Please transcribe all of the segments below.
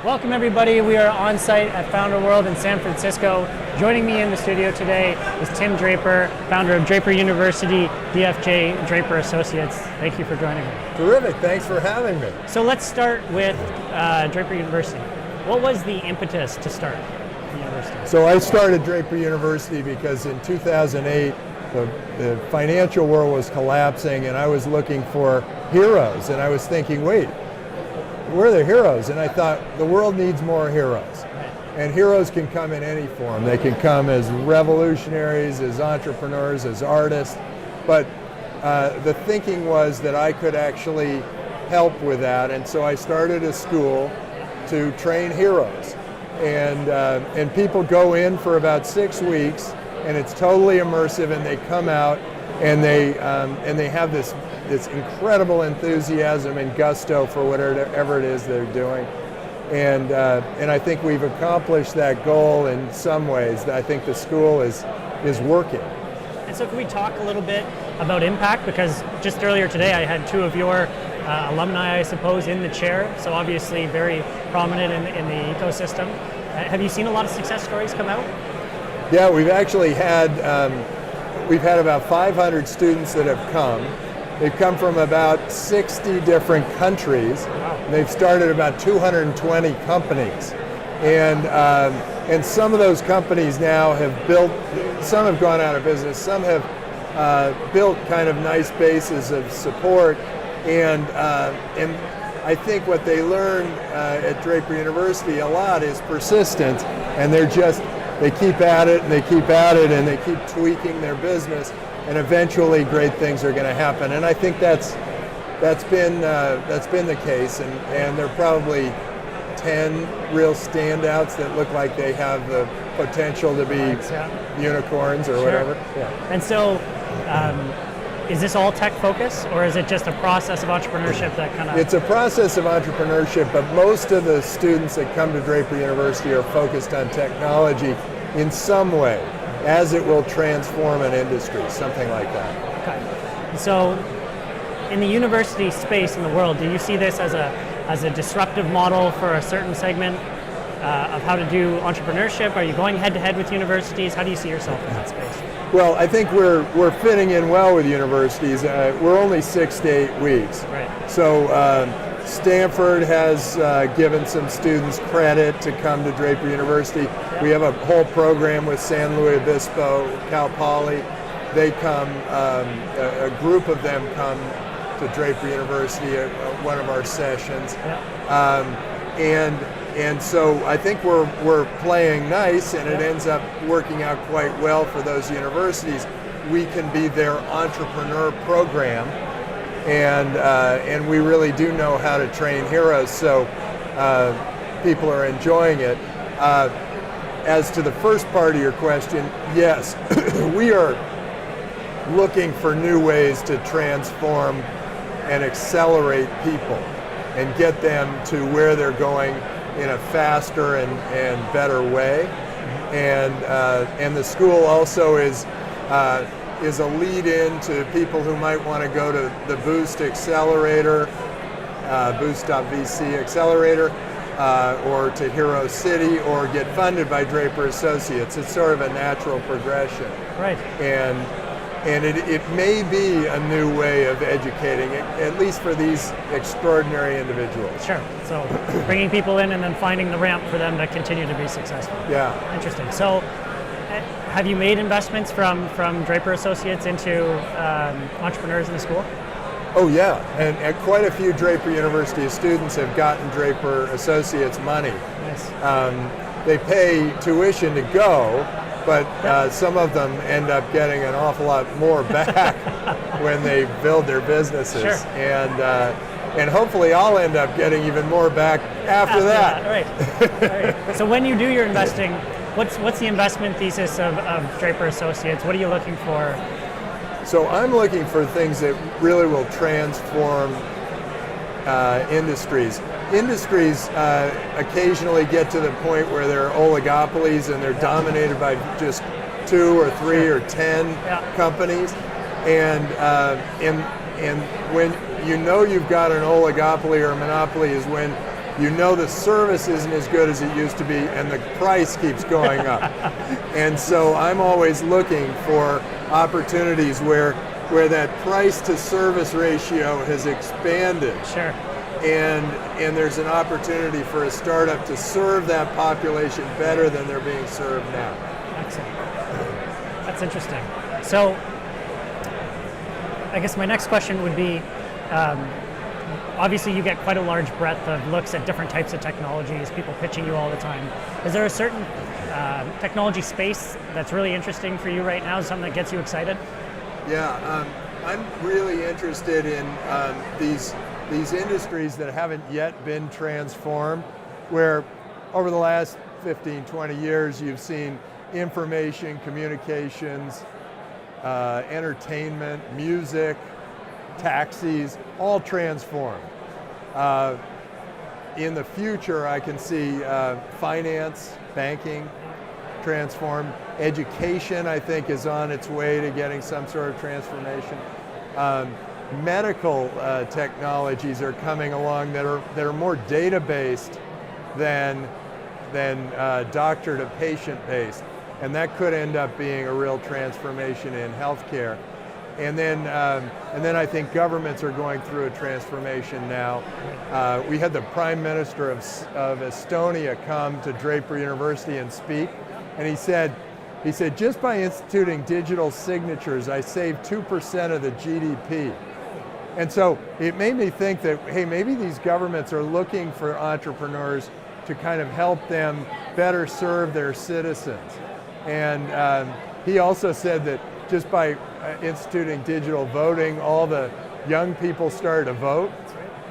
Welcome everybody. We are on site at Founder World in San Francisco. Joining me in the studio today is Tim Draper, founder of Draper University, DFJ and Draper Associates. Thank you for joining me. Terrific, thanks for having me. So let's start with Draper University. What was the impetus to start the university? So I started Draper University because in 2008, the financial world was collapsing and I was looking for heroes, and I was thinking, wait, where are the heroes? And I thought, the world needs more heroes. And heroes can come in any form. They can come as revolutionaries, as entrepreneurs, as artists. But the thinking was that I could actually help with that. And so I started a school to train heroes. And people go in for about 6 weeks, and it's totally immersive, and they come out and they have this incredible enthusiasm and gusto for whatever it is they're doing. And I think we've accomplished that goal in some ways. I think the school is working. And so can we talk a little bit about impact? Because just earlier today I had 2 of your alumni, I suppose, in the chair, so obviously very prominent in the ecosystem. Have you seen a lot of success stories come out? Yeah, we've actually had about 500 students that have come. They've come from about 60 different countries. Wow. They've started about 220 companies. And some of those companies now have built, some have gone out of business, some have built kind of nice bases of support. And I think what they learn at Draper University a lot is persistence, and they keep at it and they keep at it and they keep tweaking their business, and eventually great things are going to happen. And I think that's been the case, and there are probably 10 real standouts that look like they have the potential to be unicorns or whatever. Yeah. And so is this all tech focused, or is it just a process of entrepreneurship that kind of... It's a process of entrepreneurship, but most of the students that come to Draper University are focused on technology in some way, as it will transform an industry, something like that. Okay. So in the university space in the world, do you see this as a disruptive model for a certain segment of how to do entrepreneurship? Are you going head to head with universities? How do you see yourself in that space? Well, I think we're fitting in well with universities. We're only 6 to 8 weeks. Right. So Stanford has given some students credit to come to Draper University. Yep. We have a whole program with San Luis Obispo, Cal Poly. They come, a group of them come to Draper University at one of our sessions. Yep. And so I think we're playing nice, and it ends up working out quite well for those universities. We can be their entrepreneur program, and we really do know how to train heroes, so people are enjoying it. As to the first part of your question, yes, we are looking for new ways to transform and accelerate people and get them to where they're going in a faster and better way. And the school also is a lead-in to people who might want to go to the Boost Accelerator, Boost.vc Accelerator, or to Hero City, or get funded by Draper Associates. It's sort of a natural progression. Right. And it may be a new way of educating, at least for these extraordinary individuals. Sure. So bringing people in and then finding the ramp for them to continue to be successful. Yeah. Interesting. So have you made investments from Draper Associates into entrepreneurs in the school? Oh yeah, and quite a few Draper University students have gotten Draper Associates money. Nice. They pay tuition to go, but some of them end up getting an awful lot more back when they build their businesses. Sure. And hopefully I'll end up getting even more back after that. Right. So when you do your investing, what's the investment thesis of Draper Associates? What are you looking for? So I'm looking for things that really will transform industries. Industries occasionally get to the point where they're oligopolies and they're dominated by just 2 or 3 or 10 companies, and when you know you've got an oligopoly or a monopoly is when you know the service isn't as good as it used to be, and the price keeps going up. And so I'm always looking for opportunities where that price to service ratio has expanded. Sure. And there's an opportunity for a startup to serve that population better than they're being served now. Excellent. That's interesting. So I guess my next question would be, obviously you get quite a large breadth of looks at different types of technologies, people pitching you all the time. Is there a certain technology space that's really interesting for you right now, something that gets you excited? Yeah, I'm really interested in these industries that haven't yet been transformed, where over the last 15, 20 years you've seen information, communications, entertainment, music, taxis, all transformed. In the future, I can see finance, banking transformed. Education, I think, is on its way to getting some sort of transformation. Medical technologies are coming along that are more data-based than doctor to patient based, and that could end up being a real transformation in healthcare. And then I think governments are going through a transformation now. We had the Prime Minister of Estonia come to Draper University and speak, and he said, just by instituting digital signatures, I saved 2% of the GDP. And so it made me think that, hey, maybe these governments are looking for entrepreneurs to kind of help them better serve their citizens. And he also said that just by instituting digital voting, all the young people started to vote,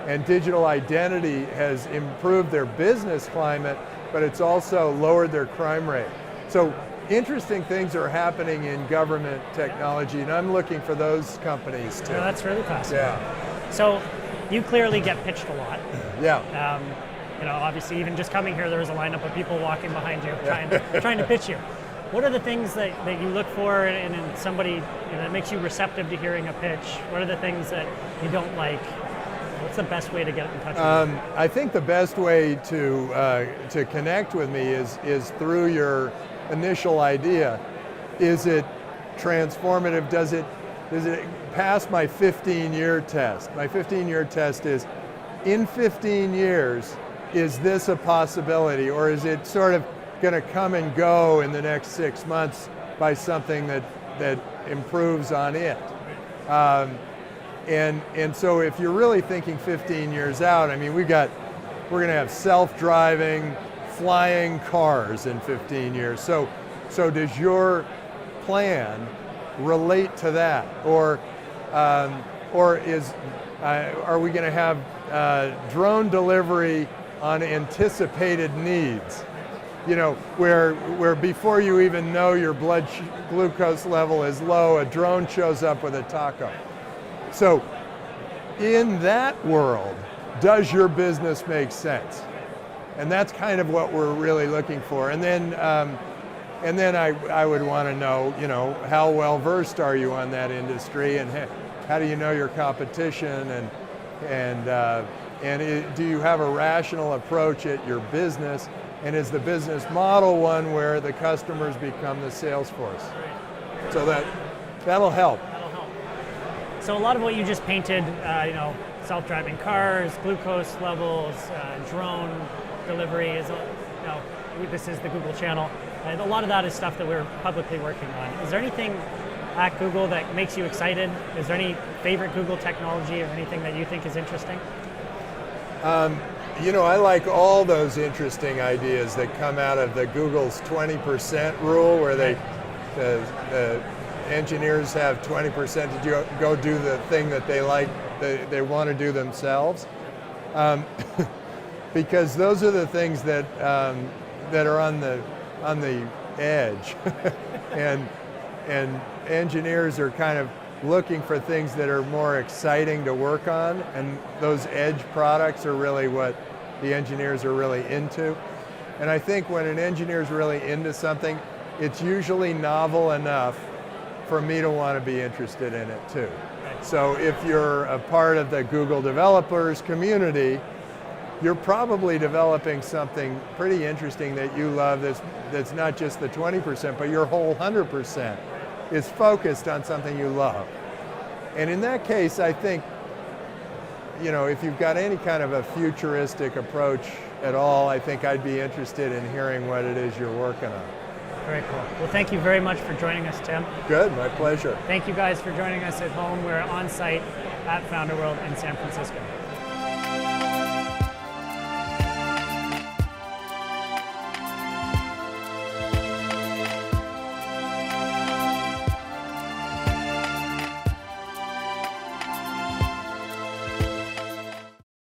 and digital identity has improved their business climate, but it's also lowered their crime rate. So interesting things are happening in government technology, and I'm looking for those companies too. Yeah, that's really fascinating. Yeah. So you clearly get pitched a lot. Yeah. Obviously, even just coming here, there was a lineup of people walking behind you trying to pitch you. What are the things that you look for in somebody that makes you receptive to hearing a pitch? What are the things that you don't like? What's the best way to get in touch with you? I think the best way to connect with me is through your initial idea. Is it transformative? Does it pass my 15-year test? My 15-year test is, in 15 years, is this a possibility, or is it sort of going to come and go in the next 6 months by something that improves on it? And so if you're really thinking 15 years out, I mean, we're going to have self-driving, flying cars in 15 years. So does your plan relate to that, or are we going to have drone delivery on anticipated needs? Where before you even know your blood glucose level is low, a drone shows up with a taco. So in that world, does your business make sense? And that's kind of what we're really looking for. And then I would want to know, how well versed are you on that industry, and how do you know your competition, and do you have a rational approach at your business, and is the business model one where the customers become the sales force? So that'll help. So a lot of what you just painted, self-driving cars, glucose levels, drone delivery this is the Google channel. A lot of that is stuff that we're publicly working on. Is there anything at Google that makes you excited? Is there any favorite Google technology or anything that you think is interesting? I like all those interesting ideas that come out of the Google's 20% rule, where the engineers have 20% to go do the thing that they want to do themselves. Because those are the things that are on the edge, and engineers are kind of looking for things that are more exciting to work on, and those edge products are really what the engineers are really into. And I think when an engineer is really into something, it's usually novel enough for me to want to be interested in it too. So if you're a part of the Google developers community, you're probably developing something pretty interesting that you love that's not just the 20%, but your whole 100% is focused on something you love. And in that case, I think, if you've got any kind of a futuristic approach at all, I think I'd be interested in hearing what it is you're working on. Very cool. Well, thank you very much for joining us, Tim. Good, my pleasure. Thank you guys for joining us at home. We're on site at Founder World in San Francisco.